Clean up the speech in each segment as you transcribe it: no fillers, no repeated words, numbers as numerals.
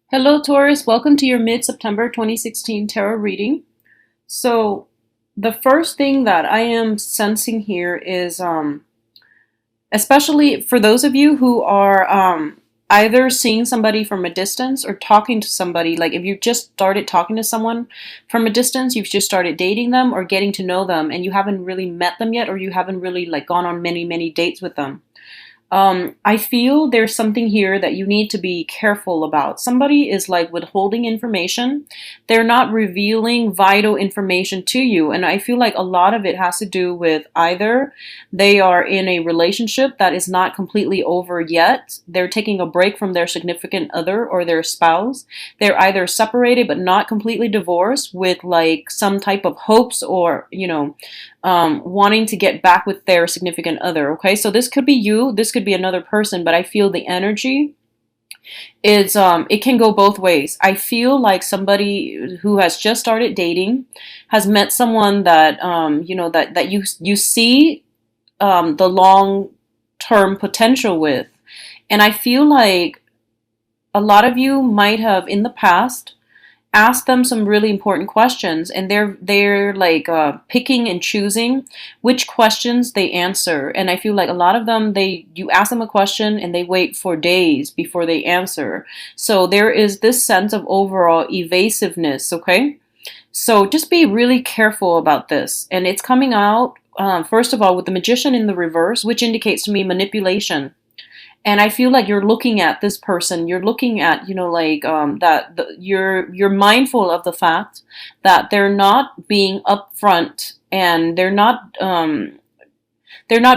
Hello, Taurus. Welcome to your mid-September 2016 tarot reading. So, the first thing that I am sensing here is, especially for those of you who are either seeing somebody from a distance or talking to somebody, like if you just started talking to someone from a distance, you've just started dating them or getting to know them, and you haven't really met them yet, or you haven't really like gone on many dates with them. I feel there's something here that you need to be careful about. Somebody is like withholding information. They're not revealing vital information to you. And I feel like a lot of it has to do with either they are in a relationship that is not completely over yet. They're taking a break from their significant other or their spouse. They're either separated but not completely divorced with like some type of hopes or, wanting to get back with their significant other. Okay, so this could be you, this could be another person, but I feel the energy is it can go both ways. I feel like somebody who has just started dating has met someone that you see the long term potential with, and I feel like a lot of you might have in the past ask them some really important questions, and they're like picking and choosing which questions they answer. And I feel like a lot of them, they you ask them a question and they wait for days before they answer. So there is this sense of overall evasiveness. Okay, so just be really careful about this. And it's coming out first of all with the Magician in the reverse, which indicates to me manipulation. And I feel like you're looking at this person, you're looking at, you're mindful of the fact that they're not being upfront, and they're not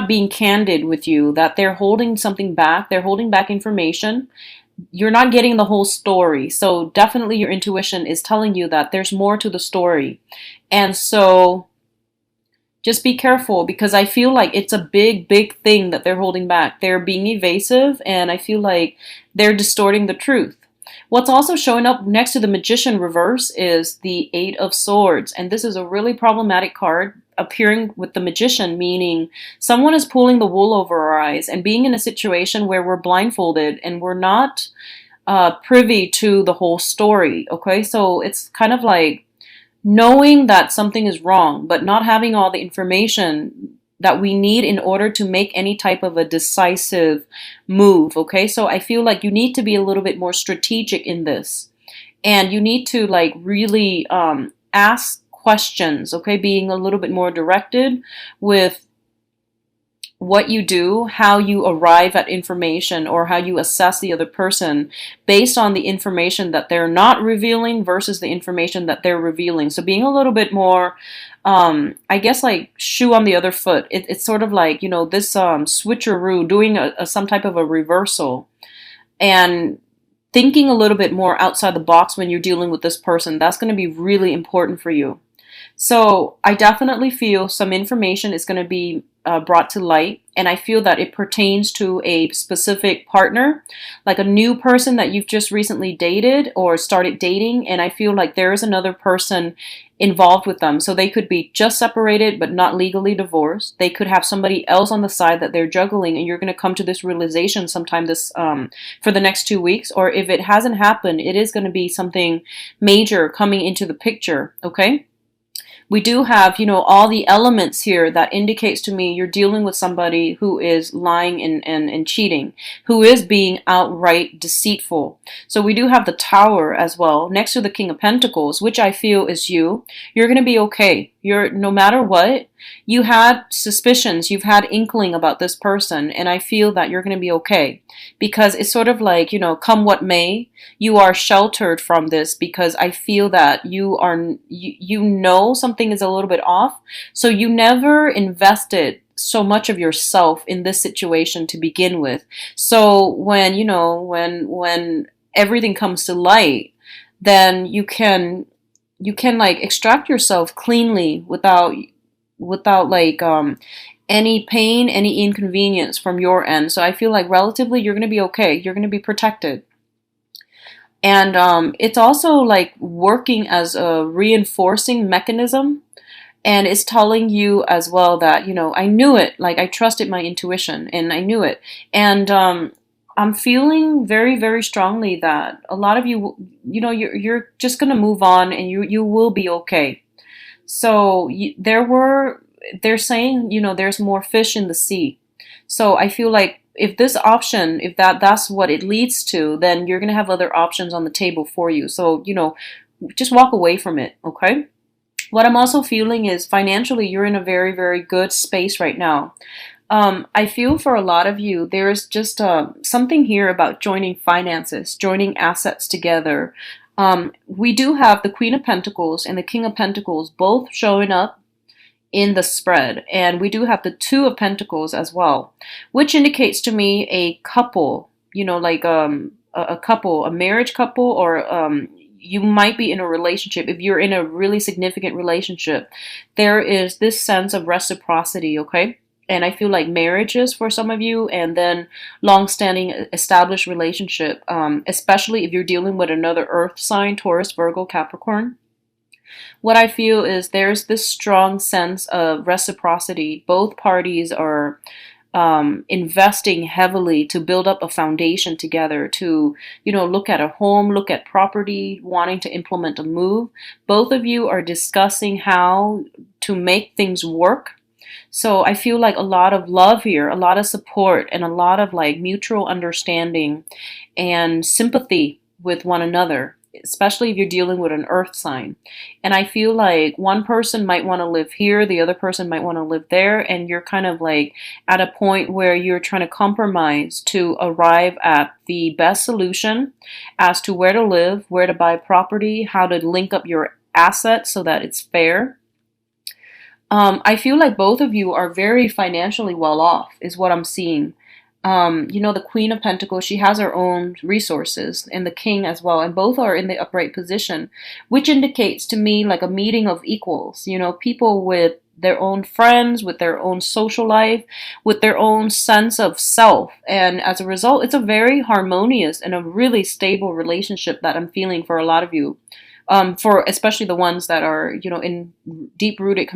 being candid with you, that they're holding something back, they're holding back information. You're not getting the whole story. So definitely your intuition is telling you that there's more to the story. And so just be careful, because I feel like it's a big thing that they're holding back. They're being evasive, and I feel like they're distorting the truth. What's also showing up next to the Magician reverse is the Eight of Swords. And this is a really problematic card appearing with the Magician, meaning someone is pulling the wool over our eyes and being in a situation where we're blindfolded and we're not privy to the whole story. Okay, so it's kind of like knowing that something is wrong, but not having all the information that we need in order to make any type of a decisive move. Okay, so I feel like you need to be a little bit more strategic in this, and you need to like really ask questions. Okay, being a little bit more directed with what you do, how you arrive at information, or how you assess the other person based on the information that they're not revealing versus the information that they're revealing. So being a little bit more, I guess, like shoe on the other foot. It's sort of like, this switcheroo, doing some type of a reversal, and thinking a little bit more outside the box when you're dealing with this person. That's going to be really important for you. So I definitely feel some information is going to be brought to light, and I feel that it pertains to a specific partner, like a new person that you've just recently dated or started dating, and I feel like there is another person involved with them. So they could be just separated but not legally divorced. They could have somebody else on the side that they're juggling, and you're going to come to this realization sometime this for the next 2 weeks. Or if it hasn't happened, it is going to be something major coming into the picture. Okay, we do have, all the elements here that indicates to me you're dealing with somebody who is lying and cheating, who is being outright deceitful. So we do have the Tower as well, next to the King of Pentacles, which I feel is you. You're going to be okay. No matter what, you had suspicions, you've had inkling about this person, and I feel that you're going to be okay, because it's sort of like, come what may, you are sheltered from this, because I feel that you know something is a little bit off, so you never invested so much of yourself in this situation to begin with. So when when everything comes to light, then you can like extract yourself cleanly without like any pain, any inconvenience from your end. So I feel like relatively you're going to be okay. You're going to be protected. And it's also like working as a reinforcing mechanism. And it's telling you as well that, I knew it. Like I trusted my intuition and I knew it. And I'm feeling very, very strongly that a lot of you, you're just gonna move on, and you will be okay. So they're saying, there's more fish in the sea. So I feel like if this option, if that's what it leads to, then you're gonna have other options on the table for you. So, just walk away from it, okay? What I'm also feeling is financially, you're in a very, very good space right now. I feel for a lot of you, there's just something here about joining finances, joining assets together. We do have the Queen of Pentacles and the King of Pentacles both showing up in the spread, and we do have the Two of Pentacles as well, which indicates to me a couple, like a couple, a marriage couple, or you might be in a relationship. If you're in a really significant relationship, there is this sense of reciprocity, okay? And I feel like marriages for some of you, and then long-standing established relationship, especially if you're dealing with another earth sign, Taurus, Virgo, Capricorn. What I feel is there's this strong sense of reciprocity. Both parties are investing heavily to build up a foundation together, to, look at a home, look at property, wanting to implement a move. Both of you are discussing how to make things work. So I feel like a lot of love here, a lot of support, and a lot of like mutual understanding and sympathy with one another, especially if you're dealing with an earth sign. And I feel like one person might want to live here, the other person might want to live there, and you're kind of like at a point where you're trying to compromise to arrive at the best solution as to where to live, where to buy property, how to link up your assets so that it's fair. I feel like both of you are very financially well off, is what I'm seeing. The Queen of Pentacles, she has her own resources, and the King as well, and both are in the upright position, which indicates to me like a meeting of equals, people with their own friends, with their own social life, with their own sense of self. And as a result, it's a very harmonious and a really stable relationship that I'm feeling for a lot of you, for especially the ones that are, in deep rooted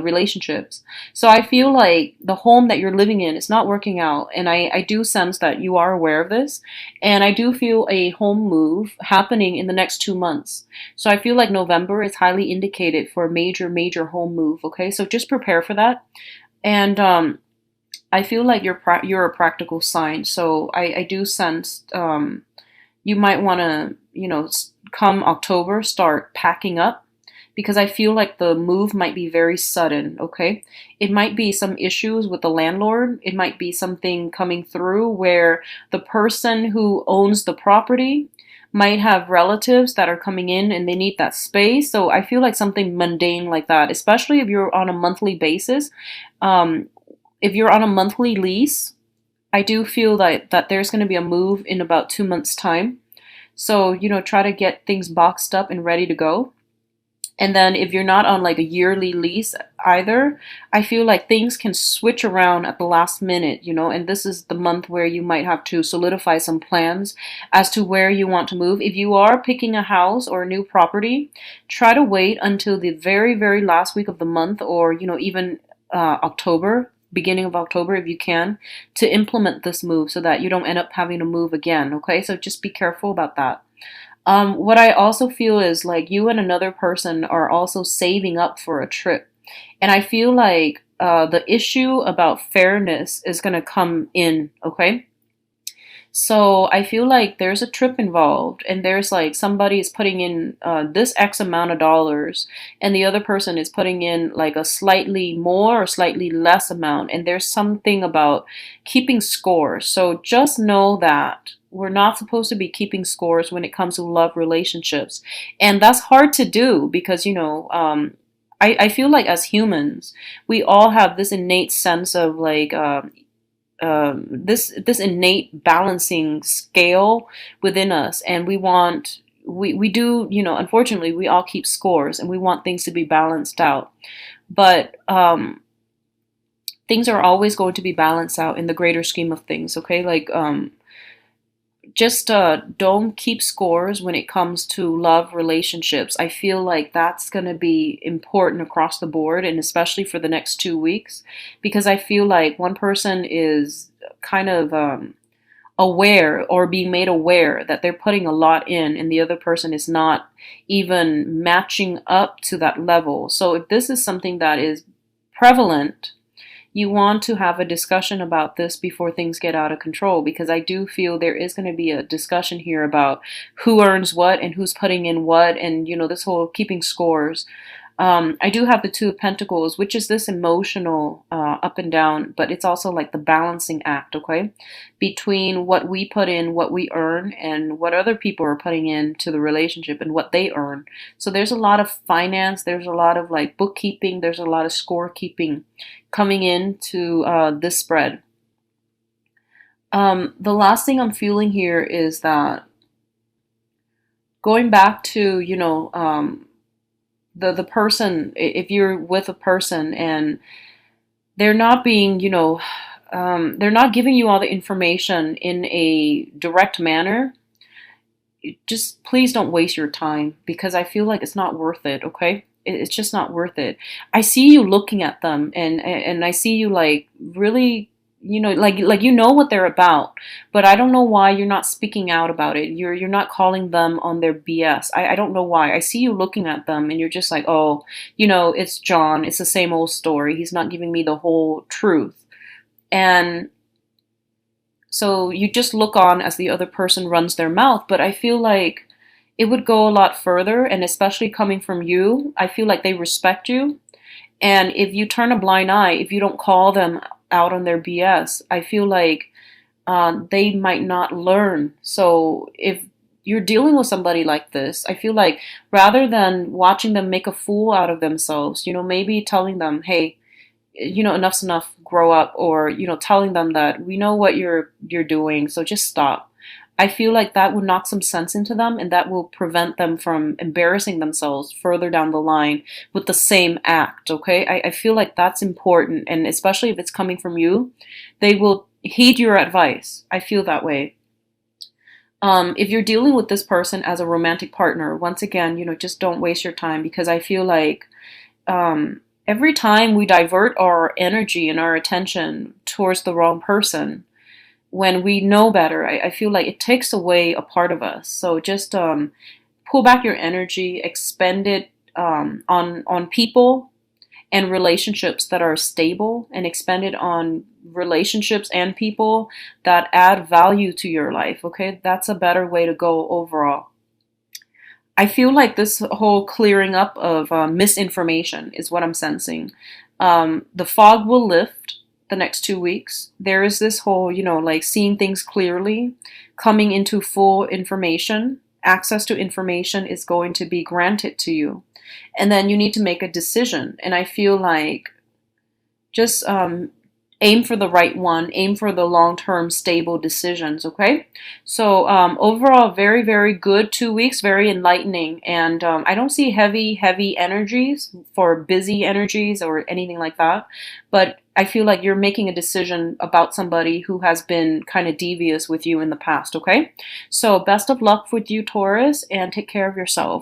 relationships. So I feel like the home that you're living in is not working out. And I do sense that you are aware of this. And I do feel a home move happening in the next 2 months. So I feel like November is highly indicated for a major, major home move. Okay. So just prepare for that. And, I feel like you're a practical sign. So I do sense, you might want to, come October, start packing up, because I feel like the move might be very sudden, okay? It might be some issues with the landlord. It might be something coming through where the person who owns the property might have relatives that are coming in and they need that space. So I feel like something mundane like that, especially if you're on a monthly basis. Um, if you're on a monthly lease, I do feel that there's going to be a move in about 2 months' time. So, try to get things boxed up and ready to go. And then if you're not on like a yearly lease either, I feel like things can switch around at the last minute, and this is the month where you might have to solidify some plans as to where you want to move. If you are picking a house or a new property, try to wait until the very, very last week of the month, or, even October, beginning of October if you can, to implement this move so that you don't end up having to move again, okay? So just be careful about that. What I also feel is like you and another person are also saving up for a trip. And I feel like the issue about fairness is going to come in, okay? So I feel like there's a trip involved, and there's like somebody is putting in this X amount of dollars, and the other person is putting in like a slightly more or slightly less amount, and there's something about keeping score. So just know that we're not supposed to be keeping scores when it comes to love relationships, and that's hard to do because I feel like as humans, we all have this innate sense of like this innate balancing scale within us, and we do, unfortunately we all keep scores and we want things to be balanced out, but things are always going to be balanced out in the greater scheme of things, okay? Like just don't keep scores when it comes to love relationships. I feel like that's going to be important across the board, and especially for the next 2 weeks, because I feel like one person is kind of aware or being made aware that they're putting a lot in and the other person is not even matching up to that level. So if this is something that is prevalent, you want to have a discussion about this before things get out of control, because I do feel there is going to be a discussion here about who earns what and who's putting in what, and this whole keeping scores. I do have the Two of Pentacles, which is this emotional up and down, but it's also like the balancing act, okay? Between what we put in, what we earn, and what other people are putting into the relationship and what they earn. So there's a lot of finance, there's a lot of like bookkeeping, there's a lot of scorekeeping coming into this spread. The last thing I'm feeling here is that going back to, the person, if you're with a person and they're not being, they're not giving you all the information in a direct manner, just please don't waste your time, because I feel like it's not worth it, okay? It's just not worth it. I see you looking at them, and I see you like really, like what they're about, but I don't know why you're not speaking out about it. You're not calling them on their BS. I don't know why. I see you looking at them and you're just like, oh, it's John. It's the same old story. He's not giving me the whole truth. And so you just look on as the other person runs their mouth, but I feel like it would go a lot further, and especially coming from you, I feel like they respect you. And if you turn a blind eye, if you don't call them out on their BS, I feel like they might not learn. So if you're dealing with somebody like this, I feel like rather than watching them make a fool out of themselves, maybe telling them, hey, enough's enough, grow up, or, telling them that we know what you're doing, so just stop. I feel like that would knock some sense into them, and that will prevent them from embarrassing themselves further down the line with the same act, okay? I feel like that's important, and especially if it's coming from you, they will heed your advice. I feel that way. If you're dealing with this person as a romantic partner, once again, just don't waste your time, because I feel like every time we divert our energy and our attention towards the wrong person, when we know better, I feel like it takes away a part of us. So just pull back your energy, expend it on people and relationships that are stable, and expend it on relationships and people that add value to your life, okay? That's a better way to go overall. I feel like this whole clearing up of misinformation is what I'm sensing. The fog will lift the next 2 weeks. There is this whole, like seeing things clearly, coming into full information. Access to information is going to be granted to you. And then you need to make a decision. And I feel like just aim for the right one, aim for the long-term stable decisions, okay? So overall, very, very good 2 weeks, very enlightening. And I don't see heavy energies for busy energies or anything like that. But I feel like you're making a decision about somebody who has been kind of devious with you in the past, okay? So best of luck with you, Taurus, and take care of yourself.